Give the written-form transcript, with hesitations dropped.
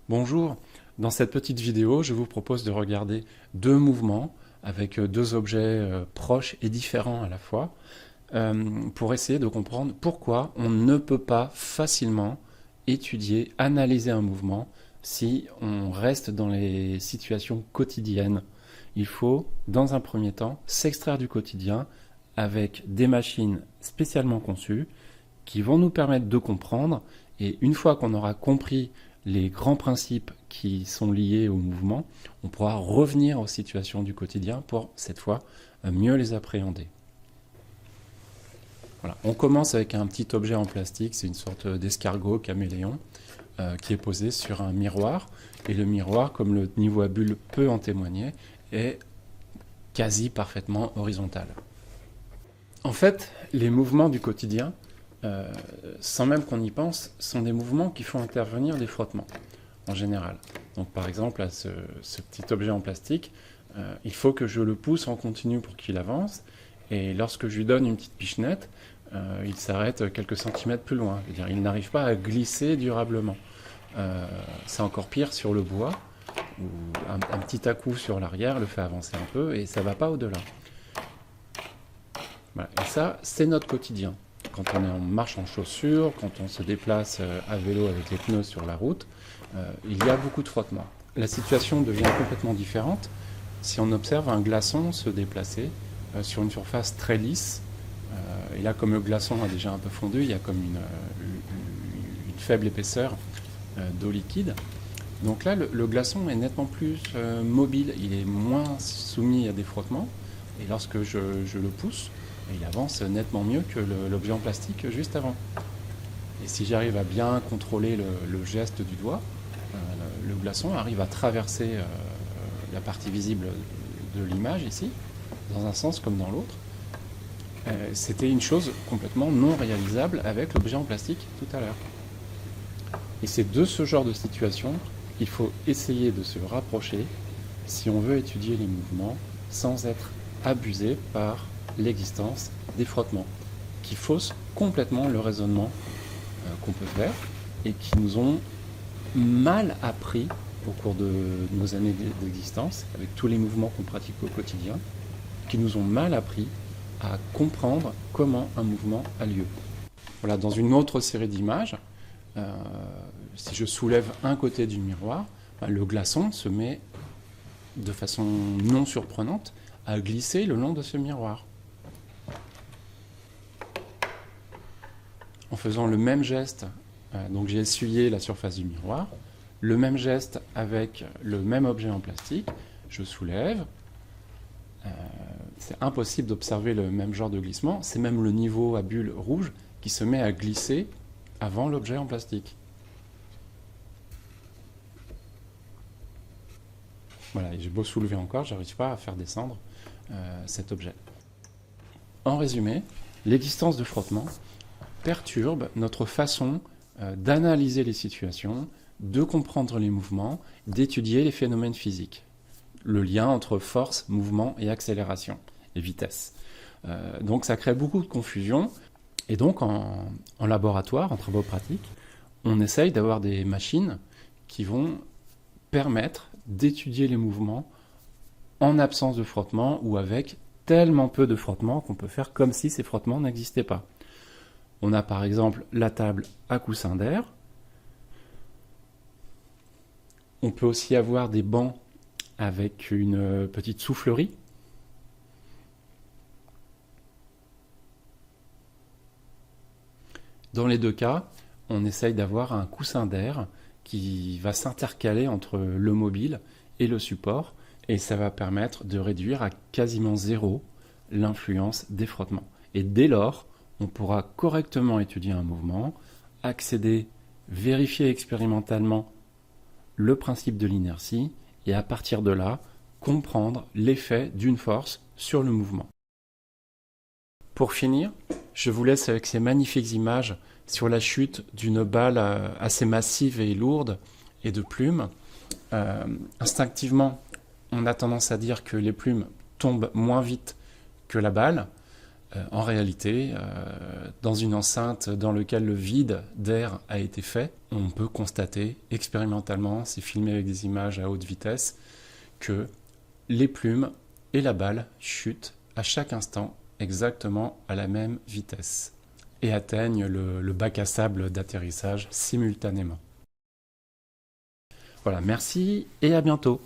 Bonjour, dans cette petite vidéo, je vous propose de regarder deux mouvements avec deux objets proches et différents à la fois pour essayer de comprendre pourquoi on ne peut pas facilement étudier, analyser un mouvement si on reste dans les situations quotidiennes. Il faut, dans un premier temps, s'extraire du quotidien avec des machines spécialement conçues qui vont nous permettre de comprendre, et une fois qu'on aura compris les grands principes qui sont liés au mouvement, on pourra revenir aux situations du quotidien pour, cette fois, mieux les appréhender. Voilà. On commence avec un petit objet en plastique, c'est une sorte d'escargot caméléon qui est posé sur un miroir. Et le miroir, comme le niveau à bulle peut en témoigner, est quasi parfaitement horizontal. En fait, les mouvements du quotidien, sans même qu'on y pense, sont des mouvements qui font intervenir des frottements, en général. Donc par exemple, à ce petit objet en plastique, il faut que je le pousse en continu pour qu'il avance, et lorsque je lui donne une petite pichenette, il s'arrête quelques centimètres plus loin. C'est-à-dire, il n'arrive pas à glisser durablement. C'est encore pire sur le bois, où un petit à-coup sur l'arrière le fait avancer un peu, et ça ne va pas au-delà. Voilà. Et ça, c'est notre quotidien. Quand on est en marche en chaussures, quand on se déplace à vélo avec les pneus sur la route, il y a beaucoup de frottements. La situation devient complètement différente si on observe un glaçon se déplacer sur une surface très lisse. Et là, comme le glaçon a déjà un peu fondu, il y a comme une faible épaisseur d'eau liquide. Donc là, le glaçon est nettement plus mobile, il est moins soumis à des frottements. Et lorsque je le pousse, il avance nettement mieux que l'objet en plastique juste avant. Et si j'arrive à bien contrôler le geste du doigt, le glaçon arrive à traverser la partie visible de l'image ici, dans un sens comme dans l'autre. C'était une chose complètement non réalisable avec l'objet en plastique tout à l'heure. Et c'est de ce genre de situation qu'il faut essayer de se rapprocher si on veut étudier les mouvements sans être abusé par l'existence des frottements, qui faussent complètement le raisonnement qu'on peut faire et qui nous ont mal appris au cours de nos années d'existence, avec tous les mouvements qu'on pratique au quotidien, qui nous ont mal appris à comprendre comment un mouvement a lieu. Voilà, dans une autre série d'images, si je soulève un côté du miroir, le glaçon se met de façon non surprenante à glisser le long de ce miroir. En faisant le même geste, donc j'ai essuyé la surface du miroir, le même geste avec le même objet en plastique, je soulève, c'est impossible d'observer le même genre de glissement, c'est même le niveau à bulle rouge qui se met à glisser avant l'objet en plastique. Voilà, et j'ai beau soulever encore, je n'arrive pas à faire descendre cet objet. En résumé, l'existence de frottement perturbe notre façon d'analyser les situations, de comprendre les mouvements, d'étudier les phénomènes physiques. Le lien entre force, mouvement et accélération, et vitesse. Donc ça crée beaucoup de confusion, et donc en laboratoire, en travaux pratiques, on essaye d'avoir des machines qui vont permettre d'étudier les mouvements en absence de frottement ou avec tellement peu de frottement qu'on peut faire comme si ces frottements n'existaient pas. On a par exemple la table à coussin d'air. On peut aussi avoir des bancs avec une petite soufflerie. Dans les deux cas, on essaye d'avoir un coussin d'air qui va s'intercaler entre le mobile et le support, et ça va permettre de réduire à quasiment zéro l'influence des frottements. Et dès lors, on pourra correctement étudier un mouvement, accéder, vérifier expérimentalement le principe de l'inertie, et à partir de là, comprendre l'effet d'une force sur le mouvement. Pour finir, je vous laisse avec ces magnifiques images sur la chute d'une balle assez massive et lourde et de plumes. Instinctivement, on a tendance à dire que les plumes tombent moins vite que la balle. En réalité, dans une enceinte dans laquelle le vide d'air a été fait, on peut constater expérimentalement, c'est filmé avec des images à haute vitesse, que les plumes et la balle chutent à chaque instant exactement à la même vitesse et atteignent le bac à sable d'atterrissage simultanément. Voilà, merci et à bientôt.